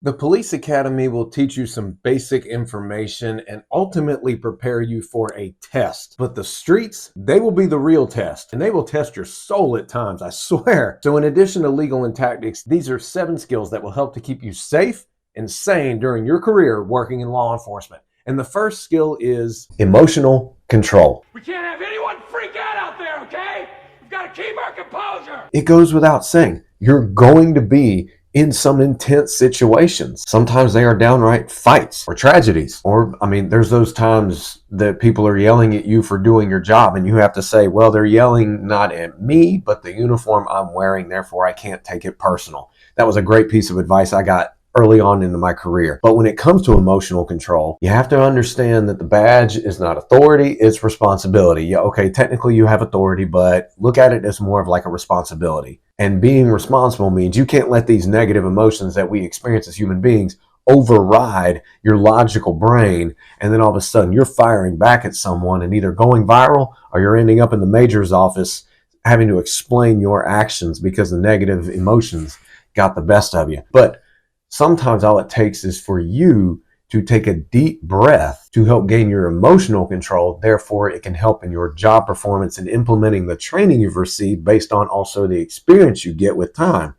The police academy will teach you some basic information and ultimately prepare you for a test. But the streets, they will be the real test, and they will test your soul at times, I swear. So in addition to legal and tactics, these are 7 skills that will help to keep you safe and sane during your career working in law enforcement. And the first skill is emotional control. We can't have anyone freak out there, okay? We've got to keep our composure. It goes without saying, you're going to be in some intense situations. Sometimes they are downright fights or tragedies. Or, there's those times that people are yelling at you for doing your job and you have to say, well, they're yelling not at me, but the uniform I'm wearing, therefore I can't take it personal. That was a great piece of advice I got early on into my career. But when it comes to emotional control, you have to understand that the badge is not authority, it's responsibility. Yeah, okay, technically you have authority, but look at it as more of like a responsibility. And being responsible means you can't let these negative emotions that we experience as human beings override your logical brain, and then all of a sudden you're firing back at someone and either going viral or you're ending up in the major's office having to explain your actions because the negative emotions got the best of you. But sometimes all it takes is for you to take a deep breath to help gain your emotional control. Therefore, it can help in your job performance and implementing the training you've received based on also the experience you get with time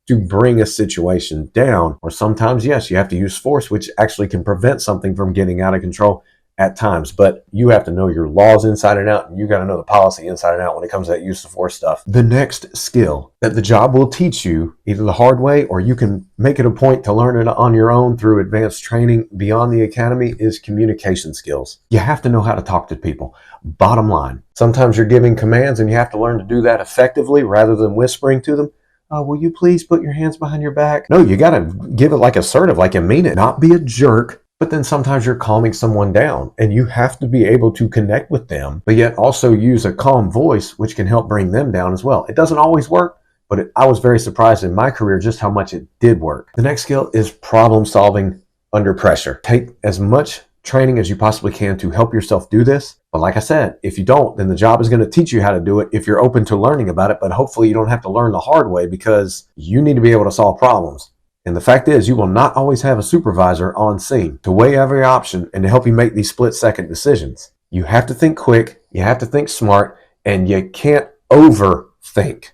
to bring a situation down. Or sometimes, yes, you have to use force, which actually can prevent something from getting out of control at times. But you have to know your laws inside and out, and you got to know the policy inside and out when it comes to that use of force stuff. The next skill that the job will teach you, either the hard way or you can make it a point to learn it on your own through advanced training beyond the academy, is communication skills. You have to know how to talk to people. Bottom line, sometimes you're giving commands and you have to learn to do that effectively rather than whispering to them. Will you please put your hands behind your back? No, you got to give it like assertive, like you mean it. Not be a jerk. But then sometimes you're calming someone down and you have to be able to connect with them, but yet also use a calm voice, which can help bring them down as well. It doesn't always work, but I was very surprised in my career just how much it did work. The next skill is problem solving under pressure. Take as much training as you possibly can to help yourself do this. But like I said, if you don't, then the job is going to teach you how to do it if you're open to learning about it. But hopefully you don't have to learn the hard way, because you need to be able to solve problems. And the fact is, you will not always have a supervisor on scene to weigh every option and to help you make these split-second decisions. You have to think quick, you have to think smart, and you can't overthink.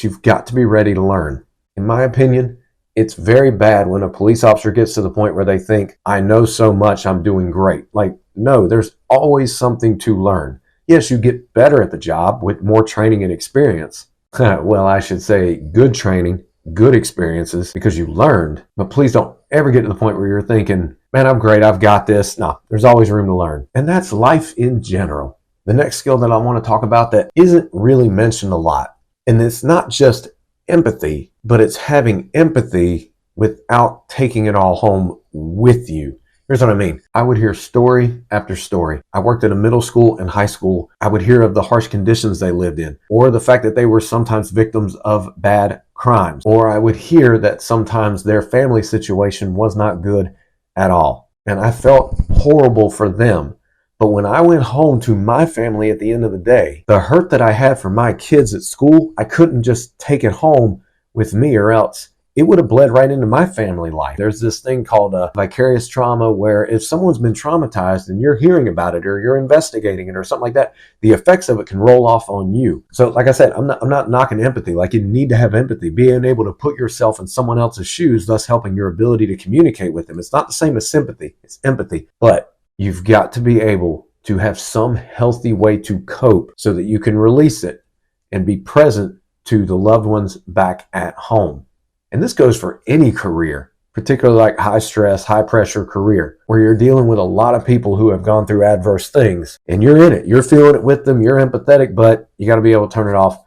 You've got to be ready to learn. In my opinion, it's very bad when a police officer gets to the point where they think, I know so much, I'm doing great. Like, no, there's always something to learn. Yes, you get better at the job with more training and experience. Well, I should say good training, good experiences, because you learned. But please don't ever get to the point where you're thinking, man, I'm great, I've got this. No, there's always room to learn. And that's life in general. The next skill that I want to talk about that isn't really mentioned a lot, and it's not just empathy, but it's having empathy without taking it all home with you. Here's what I mean. I would hear story after story. I worked at a middle school and high school. I would hear of the harsh conditions they lived in, or the fact that they were sometimes victims of bad crimes, or I would hear that sometimes their family situation was not good at all. And I felt horrible for them. But when I went home to my family at the end of the day, the hurt that I had for my kids at school, I couldn't just take it home with me, or else it would have bled right into my family life. There's this thing called vicarious trauma, where if someone's been traumatized and you're hearing about it or you're investigating it or something like that, the effects of it can roll off on you. So like I said, I'm not knocking empathy. Like, you need to have empathy, being able to put yourself in someone else's shoes, thus helping your ability to communicate with them. It's not the same as sympathy, it's empathy. But you've got to be able to have some healthy way to cope so that you can release it and be present to the loved ones back at home. And this goes for any career, particularly like high stress, high pressure career, where you're dealing with a lot of people who have gone through adverse things, and you're in it, you're feeling it with them, you're empathetic, but you got to be able to turn it off,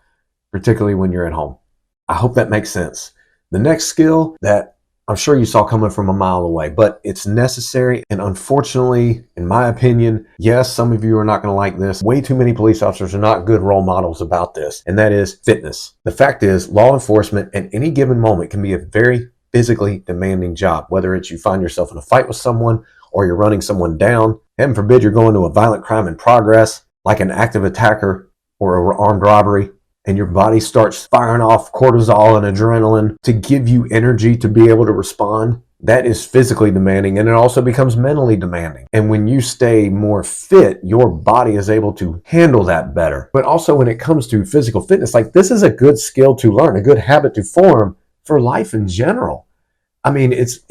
particularly when you're at home. I hope that makes sense. The next skill that I'm sure you saw coming from a mile away, but it's necessary. And unfortunately, in my opinion, yes, some of you are not going to like this. Way too many police officers are not good role models about this, and that is fitness. The fact is, law enforcement at any given moment can be a very physically demanding job, whether it's you find yourself in a fight with someone or you're running someone down. Heaven forbid you're going to a violent crime in progress, like an active attacker or an armed robbery. and your body starts firing off cortisol and adrenaline to give you energy to be able to respond, that is physically demanding, and it also becomes mentally demanding. And when you stay more fit, your body is able to handle that better. But also when it comes to physical fitness, like this is a good skill to learn, a good habit to form for life in general. I mean, it's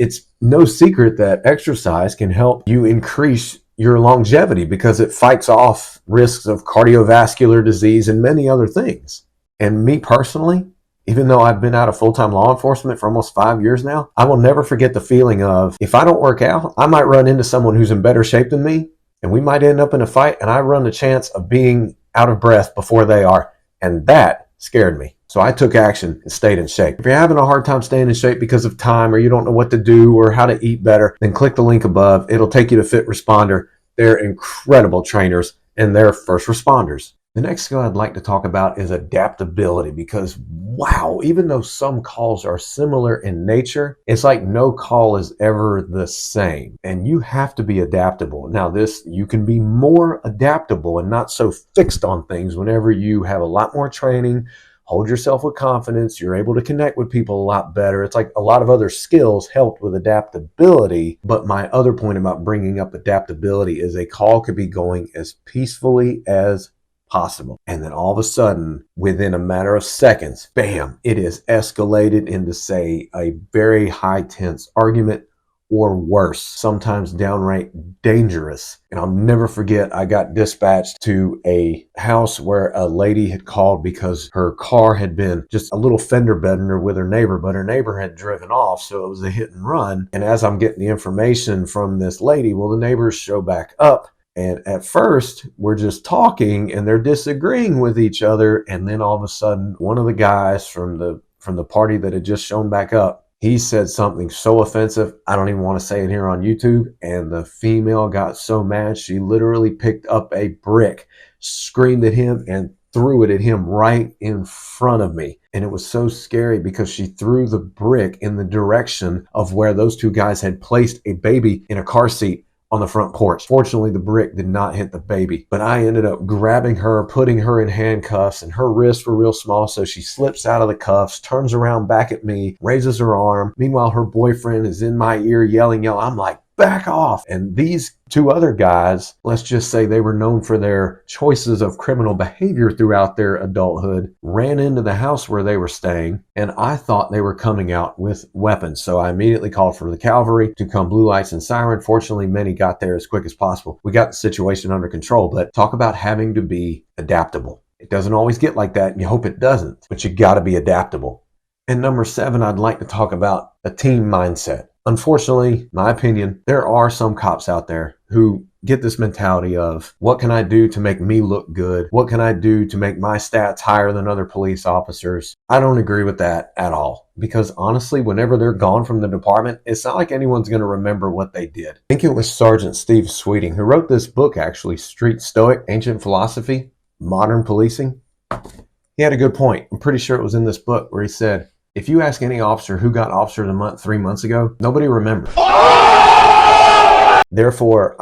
no secret that exercise can help you increase your longevity because it fights off risks of cardiovascular disease and many other things. And me personally, even though I've been out of full-time law enforcement for almost 5 years now, I will never forget the feeling of, if I don't work out, I might run into someone who's in better shape than me, and we might end up in a fight, and I run the chance of being out of breath before they are. And that scared me. So I took action and stayed in shape. If you're having a hard time staying in shape because of time, or you don't know what to do or how to eat better, then click the link above. It'll take you to Fit Responder. They're incredible trainers and they're first responders. The next skill I'd like to talk about is adaptability, because wow, even though some calls are similar in nature, it's like no call is ever the same, and you have to be adaptable. Now you can be more adaptable and not so fixed on things whenever you have a lot more training, hold yourself with confidence, you're able to connect with people a lot better. It's like a lot of other skills helped with adaptability. But my other point about bringing up adaptability is a call could be going as peacefully as possible, and then all of a sudden, within a matter of seconds, bam, it is escalated into, say, a very high tense argument, or worse, sometimes downright dangerous. And I'll never forget, I got dispatched to a house where a lady had called because her car had been just a little fender bender with her neighbor, but her neighbor had driven off, so it was a hit and run. And as I'm getting the information from this lady, well, the neighbors show back up. And at first, we're just talking and they're disagreeing with each other. And then all of a sudden, one of the guys from the party that had just shown back up, he said something so offensive, I don't even want to say it here on YouTube. And the female got so mad, she literally picked up a brick, screamed at him, and threw it at him right in front of me. And it was so scary because she threw the brick in the direction of where those two guys had placed a baby in a car seat on the front porch. Fortunately, the brick did not hit the baby, but I ended up grabbing her, putting her in handcuffs, and her wrists were real small, so she slips out of the cuffs, turns around back at me, raises her arm. Meanwhile, her boyfriend is in my ear yelling. I'm like, back off. And these two other guys, let's just say they were known for their choices of criminal behavior throughout their adulthood, ran into the house where they were staying, and I thought they were coming out with weapons. So I immediately called for the cavalry to come, blue lights and siren. Fortunately, many got there as quick as possible. We got the situation under control, but talk about having to be adaptable. It doesn't always get like that, and you hope it doesn't, but you got to be adaptable. And number 7, I'd like to talk about a team mindset. Unfortunately, my opinion, there are some cops out there who get this mentality of, what can I do to make me look good? What can I do to make my stats higher than other police officers? I don't agree with that at all, because honestly, whenever they're gone from the department, it's not like anyone's going to remember what they did. I think it was Sergeant Steve Sweeting who wrote this book, actually, Street Stoic, Ancient Philosophy, Modern Policing. He had a good point. I'm pretty sure it was in this book where he said, if you ask any officer who got Officer of the Month 3 months ago, nobody remembers. Therefore,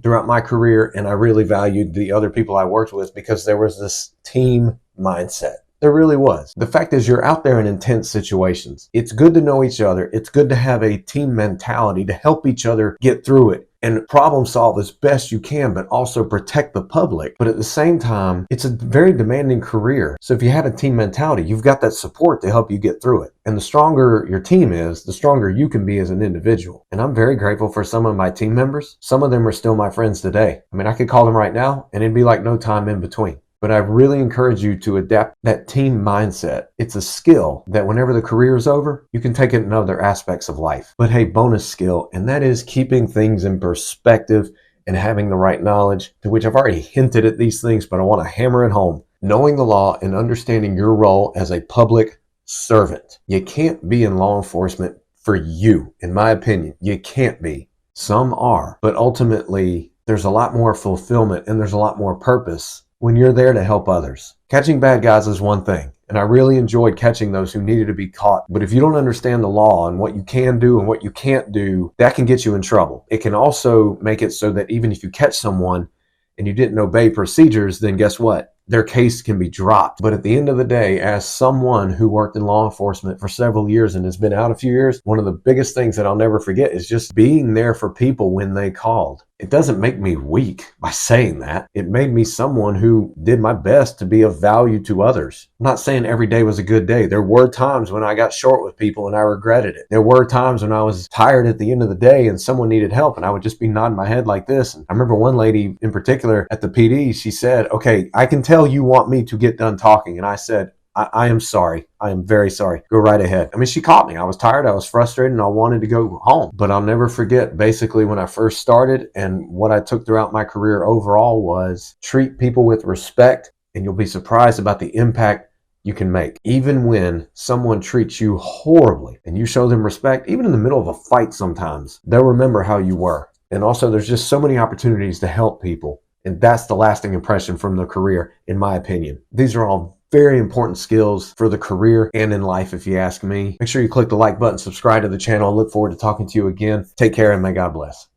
throughout my career, and I really valued the other people I worked with because there was this team mindset. There really was. The fact is, you're out there in intense situations. It's good to know each other. It's good to have a team mentality to help each other get through it and problem solve as best you can, but also protect the public. But at the same time, it's a very demanding career. So if you have a team mentality, you've got that support to help you get through it. And the stronger your team is, the stronger you can be as an individual. And I'm very grateful for some of my team members. Some of them are still my friends today. I mean, I could call them right now and it'd be like no time in between. But I really encourage you to adapt that team mindset. It's a skill that whenever the career is over, you can take it in other aspects of life. But hey, bonus skill, and that is keeping things in perspective and having the right knowledge, to which I've already hinted at these things, but I want to hammer it home. Knowing the law and understanding your role as a public servant. You can't be in law enforcement for you, in my opinion. You can't be. Some are, but ultimately there's a lot more fulfillment and there's a lot more purpose when you're there to help others. Catching bad guys is one thing, and I really enjoyed catching those who needed to be caught. But if you don't understand the law and what you can do and what you can't do, that can get you in trouble. It can also make it so that even if you catch someone and you didn't obey procedures, then guess what? their case can be dropped. But at the end of the day, as someone who worked in law enforcement for several years and has been out a few years, one of the biggest things that I'll never forget is just being there for people when they called. It doesn't make me weak by saying that. It made me someone who did my best to be of value to others. I'm not saying every day was a good day. There were times when I got short with people and I regretted it. There were times when I was tired at the end of the day and someone needed help and I would just be nodding my head like this. And I remember one lady in particular at the PD, she said, "Okay, I can tell you want me to get done talking." And I said, I am sorry. I am very sorry. Go right ahead. I mean, she caught me. I was tired. I was frustrated and I wanted to go home. But I'll never forget basically when I first started and what I took throughout my career overall was treat people with respect and you'll be surprised about the impact you can make. Even when someone treats you horribly and you show them respect, even in the middle of a fight sometimes, they'll remember how you were. And also there's just so many opportunities to help people. And that's the lasting impression from the career, in my opinion. These are all very important skills for the career and in life, if you ask me. Make sure you click the like button, subscribe to the channel. I look forward to talking to you again. Take care and may God bless.